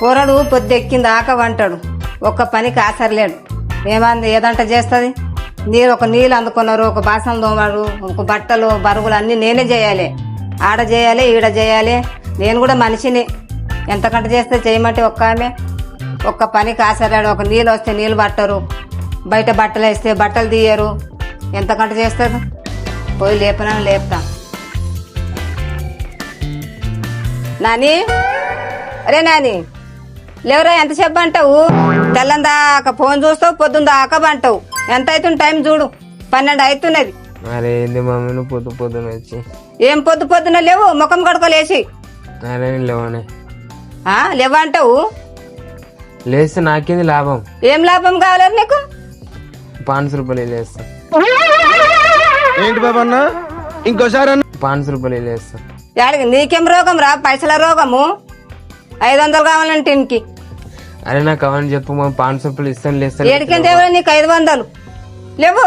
కూరడు పొద్దెక్కింది ఆక వంటాడు, ఒక్క పనికి ఆసరలేడు. ఏమంది ఏదంట చేస్తుంది? ఒక నీళ్ళు అందుకున్నారు, ఒక బాసనలు తోమాడు, ఒక బట్టలు బరుగులు అన్నీ నేనే చేయాలి. ఆడ చేయాలి, ఈడ చేయాలి. నేను కూడా మనిషిని. ఎంతకంట చేస్తే చేయమంటే ఒక్క ఆమె ఒక్క పనికి ఆసరాడు. ఒక నీళ్ళు వస్తే నీళ్ళు పట్టరు, బయట బట్టలు వేస్తే బట్టలు తీయరు. ఎంతకంట చేస్తారు? పోయి లేపనా లేపుతా. నాని, అరే నాని లేవరా, ఎంతసేపు అంటావు? తెల్లందాక ఫోన్ చూస్తావు, పొద్దున్న దాకా అంటావు. ఎంత అవుతుంది టైం చూడు, 12 అవుతున్నది. అరే ఏంది మమ్మీ నువ్వు పొద్దున వచ్చి? ఏం పొద్దున లేవు, ముఖం కడుకోలేసి. అరే లేవనే లేవంటావు. లేస్తే నాకేంది లాభం? ఏం లాభం కావాలి నీకు? 500 రూపాయలు లేస్తా. ఏంటి బాబన్నా ఇంకోసారి? 500 రూపాయలు లేస్తా. యాడికి నీకేం రోగం రా? పైసల రోగము. 500 కావాలంటే ఇంటికి. అరే నాకు అవన్నీ చెప్పు, మా 500 రూపాయలు ఇస్తాను లేస్తాను. ఏడికెంత ఎవరు నీకు 500 లేవు?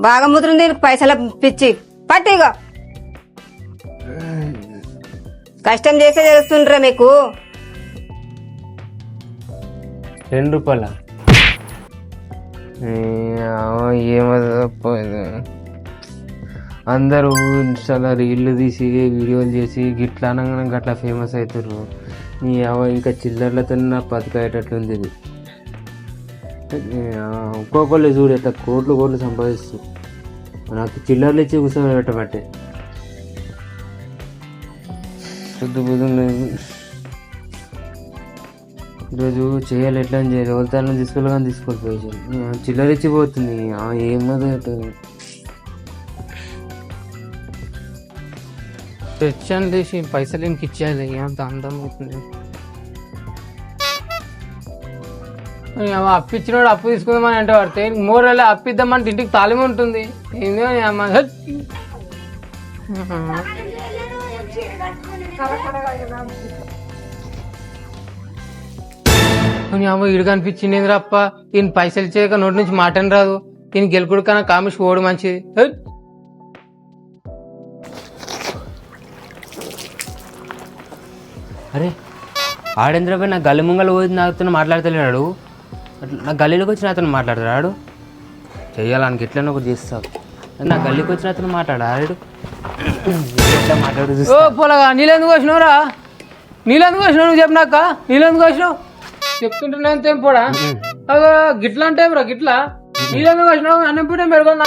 బాగా ముద్రుంది నీకు పైసల పిచ్చి. పట్టిగా కష్టం చేసే చేస్తుండ్రా మీకు. 2 రూపాయల ఏమోపోయింది. అందరూ ఇన్స్టాలో రీళ్లు తీసి వీడియోలు చేసి గిట్లా అనగానే గట్లా ఫేమస్ అవుతారు. ఇంకా చిల్లర్లతో నా బతికేటట్లుంది ఇది. ఒక్కొక్కళ్ళు చూడు ఎట్లా కోట్లు సంపాదిస్తూ నాకు చిల్లర్లు ఇచ్చి కూర్చొని పెట్టబట్టే శుద్ధ బుద్ధం లేదు. ఈరోజు చేయాలి, ఎట్లా అని చేయాలి, ఎవరితో తీసుకోవాలి తీసుకోకపోయి చిల్లర ఇచ్చిపోతుంది. ఏమదో తెచ్చాను లేచి పైసలు ఇంక ఇచ్చేయాలి. అంత అందం అవుతుంది. అప్పు ఇచ్చినోడు అప్పు తీసుకుందామని అంటే పడితే మోరలే అప్పు ఇద్దామంటే ఇంటికి తాళం ఉంటుంది. ఏందో ఇడు కనిపించింది అప్ప. ఈయన పైసలు ఇచ్చాక నోటి నుంచి మాటని రాదు. ఈయన గెలుకుడు కన్నా కామిష్ పోవడం మంచిది. అరే ఆడేంద్రపై నా గల్లి ముంగలు పోయి నాతో మాట్లాడతలేడు. నా గల్లీలోకి వచ్చి నాతో మాట్లాడతాడు. చెయ్యాలని ఎట్లనో ఒకటి చేస్తావు. నా గల్లీకి వచ్చిన అతను మాట్లాడాడు. మాట్లాడు పోలాగా నీళ్ళెందుకు వచ్చినావురా? నీళ్ళెందుకు వచ్చినావు? నువ్వు చెప్పినాక నీళ్ళెందుకు వచ్చినావు చెప్తుంటే అంతేం పోడా. గిట్లా అంటే గిట్లా నీళ్ళెందుకు వచ్చినావు? అన్నం పూట పెరుగుతున్నా.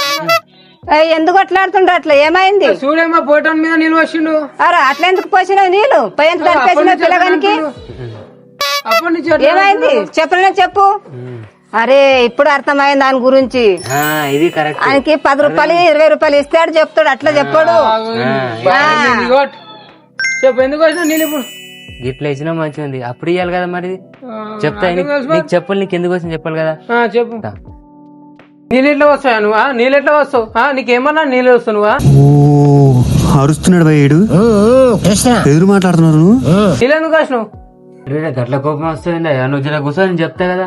ఎందుకు అట్లాడుతుండ్రు? అట్లా ఏమైంది? చూడేమో పోయటానికి మీద నీళ్ళు వచ్చిండు. అరే అట్లా ఎందుకు పోసినావు నీళ్ళు? పై ఎంత కలిపేసినావు పిల్లగానికి? అప్పటి నుంచి ఏమైంది చెప్పలే చెప్పు. అరే ఇప్పుడు అర్థమైంది దాని గురించి. ఇది కరెక్ట్. ఆయనకి 10 రూపాయలు 20 రూపాయలు ఇస్తాడు చెప్తాడు. అట్లా చెప్పాడు. చెప్పు ఎందుకు వచ్చినా నీళ్ళు? ఇప్పుడు గిట్లా ఇచ్చినా మంచిగా ఉంది. అప్పుడు ఇవ్వాలి కదా మరి. చెప్తా నీకు చెప్పాలి. నీకు ఎందుకు వచ్చింది చెప్పాలి కదా. చెప్పు. నీళ్ళు ఎట్లా వస్తాయా నువ్వా? నీళ్ళు ఎట్లా వస్తావు? నీకేమన్నా నీళ్ళు వస్తావు నువ్వా? అరుస్తున్నాడు భయ్యుడు, ఎదురు మాట్లాడుతున్నారు. నీళ్ళు ఎందుకు వచ్చినావు? గట్ల కోపం వస్తుంది. నువ్వు జర కూర్చొని చెప్తా కదా.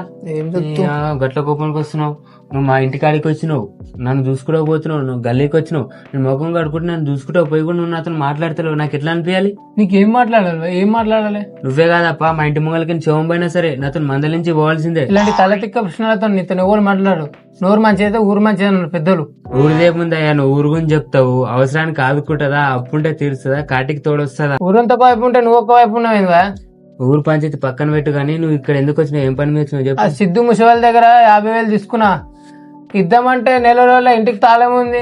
గట్ల కోపానికి వస్తున్నావు. నువ్వు మా ఇంటి కాడికి వచ్చినావు, నన్ను చూసుకుంటూ పోతున్నావు. నువ్వు గల్లీకి వచ్చినావు, నేను ముఖం కడుకుంటే నన్ను చూసుకుంటూ పోయి కూడా నువ్వు నాతో మాట్లాడతావు. నాకు ఎట్లా అనిపించాలి? నీకేం మాట్లాడాలి? ఏం మాట్లాడాలి? నువ్వే కాదప్ప మా ఇంటి ముంగలకి శవం పోయినా సరే నాతో మందలించి పోవాల్సిందే. ఇలాంటి తలతిక్క ప్రశ్నలతో నీతో ఎవరు మాట్లాడు? నోరు మంచి అయితే ఊరు మంచి అన్నారు పెద్దలు. ఊరిదేముందయ్యా, నువ్వు ఊరు గురించి చెప్తావు. అవసరానికి ఆదుకుంటుందా? అప్పుంటే తీరుస్తుందా? కాటికి తోడొస్తుందా? ఊరంతా వైపు ఉంటే నువ్వు ఒక వైపు ఉన్నావు. ఊరు పంచాయతీ పక్కన పెట్టు కానీ నువ్వు ఇక్కడ ఎందుకు వచ్చినావు? ఏం పని మీద వచ్చినావు చెప్పు. ఆ సిద్ధు ముసవాళ్ళ దగ్గర 50,000 తీసుకున్నా. ఇద్దామంటే నెల రోజుల ఇంటికి తాళం ఉంది.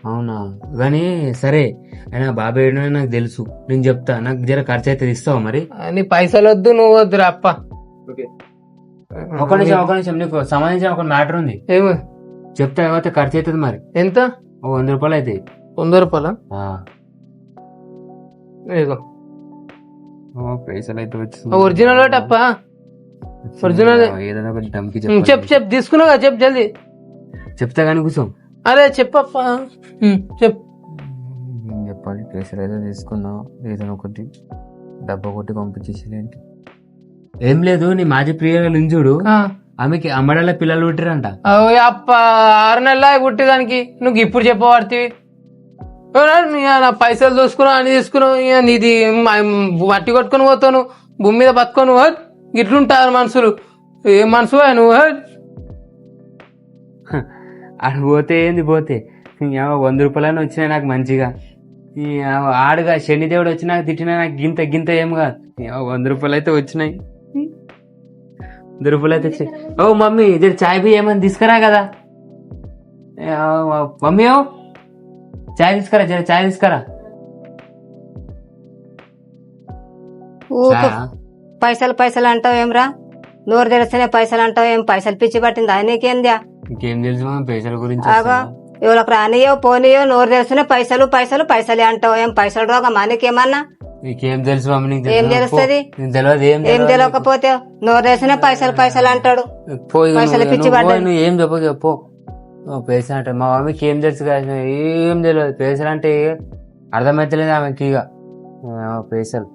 అవునా? కానీ సరే, అయినా బాబాయ్ నాకు తెలుసు. నేను చెప్తా, నాకు జర ఖర్చు అయితే ఇస్తావు మరి. నీ పైసలు వద్దు, నువ్వు వద్దురా అప్ప. ఒక నిమిషం నీకు సంబంధించిన ఒక మ్యాటర్ ఉంది. ఏమి చెప్తా తర్వాత ఖర్చు అవుతుంది మరి. ఎంత? 100 రూపాయలు అయితే. 100 రూపాయలా? పైసలు అయితే ఒరిజినల్ అప్ప. ఒరిజినల్ ఏదైనా కొంచెం డమ్కి చెప్పు. తీసుకున్నావు కదా, చెప్పు జల్దీ. చెప్తా కానీ కూర్చో. అరే చెప్పప్ప, చెప్పు. చెప్పాలి. ప్రెషర్ అయితే తీసుకున్నావు, ఏదైనా ఒకటి డబ్బా కొట్టి పంపించేసి. ఏం లేదు, నీ మాజీ ప్రియ చూడు, ఆమెకి అమ్మడాల పిల్లలు పుట్టిరంట. అప్ప 6 నెలల పుట్టేదానికి నువ్వు ఇప్పుడు చెప్పబడుతుంది. నా పైసలు చూసుకున్నావు అని తీసుకున్నావు ఇక నీది మట్టి కొట్టుకొని పోతాను భూమి మీద బతుకోను ఇట్లుంటారు మనుషులు ఏం మనసు నువ్వు ఆడు పోతే ఏంది పోతే 100 రూపాయలని వచ్చినాయి నాకు మంచిగా. ఈ ఆడుగా శనిదేవుడు వచ్చినాక తిట్టినా నాకు గింత గింత ఏం కాదు. 100 రూపాయలు అయితే వచ్చినాయి. 100 రూపాయలు అయితే వచ్చాయి. ఓ మమ్మీ ఇది చాయ్ బి ఏమని తీసుకురా కదా. మమ్మీ ఓ చాయ్ తీసుకురా, జర చాయ్ తీసుకురా. ఊక పైసలు పైసలు అంటావు ఏమ్రా? నోరు తెరిస్తేనే పైసలు అంటావు ఏం? పైసలు పిచ్చి పట్టింది ఆయనకేందా? ఇంకేం తెలుసు మమ్మీ పైసల గురించి. ఆగా ఎవరికి రానియో పోనీయో నోరు తెరిస్తేనే పైసలు పైసలు పైసలే అంటావు ఏం? పైసలు రోగం మనకేమన్నా? నీకేం తెలుసు మమ్మీ? నీకు ఏం తెలుస్తుంది? తెలియదు. ఏం తెలియకపోతే నోరు తెరిస్తేనే పైసలు పైసలు అంటాడు. పైసలు పిచ్చి పడ్డాడు. నువ్వు ఏం చెప్పో పైసలు అంటే మా మమ్మీకి ఏం తెలుసు కదా, ఏం తెలియదు. పైసలు అంటే అర్థమైతలేదు ఆమెకి. ఇక పైసలు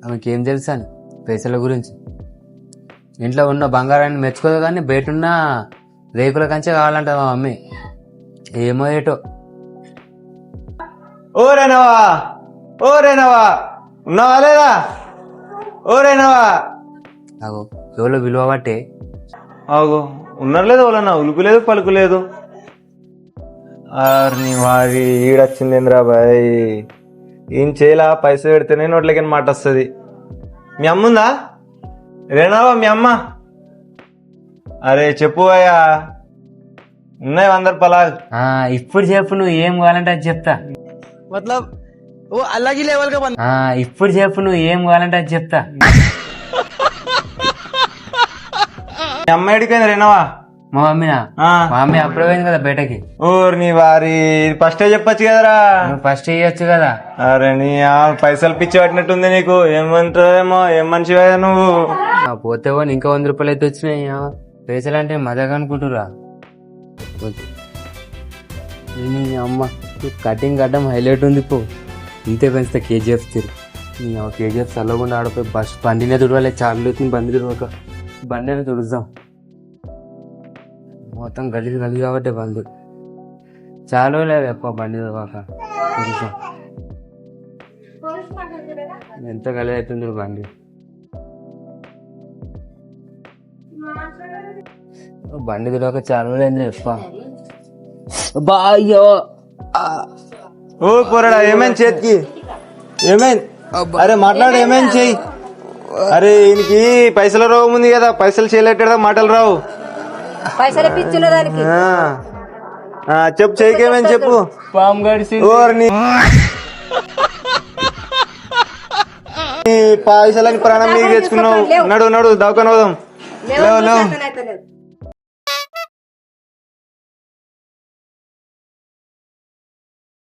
ఆమెకి ఏం తెలుసు అని పైసల గురించి. ఇంట్లో ఉన్న బంగారాన్ని మెచ్చుకోదు కానీ బయట ఉన్న రేకుల కంచే కావాలంట మా మమ్మీ. ఏమో ఏటో. ఓ రేనవా, ఓ రేనవా, ఉన్నావా లేదా? ఓ రేనవా. అగో ఎవరో విలువ బట్టే. ఆగో ఉన్నారు లేదు వాళ్ళన్నా, ఉలుకు లేదు పలుకు లేదు. నీ వారి ఈడొచ్చిందేంద్రా బాయ్. ఏం చేయలా, పైసలు పెడితేనే నోట్లకి మాట వస్తుంది. మీ అమ్మ ఉందా రేనావా? మీ అమ్మ అరే చెప్పు అయ్యా, ఉన్నాయి 100 రూపాయలు. ఇప్పుడు చెప్పు, నువ్వు ఏం కావాలంటే అది చెప్తా. మతలబ్ ఓ అలాగే లేవల్ గా ఇప్పుడు చెప్పు, నువ్వు ఏం కావాలంటే అది చెప్తా. మీ అమ్మ ఎడిపోయింది రేనావా? మా మమ్మీనా? మా మమ్మీ అప్పుడే పోయింది కదా బయటకి. నీ వారి ఫస్టే చెప్పొచ్చు కదరా. నువ్వు ఫస్ట్ ఇయ్యొచ్చు కదా. అరే నీ పైసలు పిచ్చి పట్టినట్టుంది నీకు. ఏమంటారేమో, ఏం మనిషి నువ్వు. పోతే పోనీ ఇంకా 100 రూపాయలు అయితే వచ్చినాయి. పైసలు అంటే మజాగా అనుకుంటురా. అమ్మ కటింగ్ గడ్డం హైలైట్ ఉంది. పో ఇంతే పెంచితే కేజీఎఫ్ తిరు. కేజీఎఫ్ చల్లకుండా ఆడిపోయి బండినే తుడవాలి. చాలా బండి తుడవక బండినే తుడుద్దాం. మొత్తం గలీజ్ గలీజ్ కాబట్టి బండి చాలా లేదు ఎక్కువ బండి తుడవక తుడుద్దాం. ఎంత గలీజ్ అవుతుంది బండి. బండి తుడవక చాలా లేదు ఎక్కువ. బాయ్యో ఓ పోరాడా, ఏమైంది చేతికి? ఏమైంది? అరే మాట్లాడు, ఏమైంది చెయ్యి. అరే ఈయనకి పైసల రోగం ఉంది కదా, పైసలు చేయలేటదా, మాటలు రావు. పైసలు పిచ్చున్న దానికి చెప్పు, చెయ్యికి ఏమైంది చెప్పు. పాము గడిసి పైసలని ప్రాణం మీద తెచ్చుకున్నావు. నడు నడు దవాఖాన పోదాం. లేవు లేవు.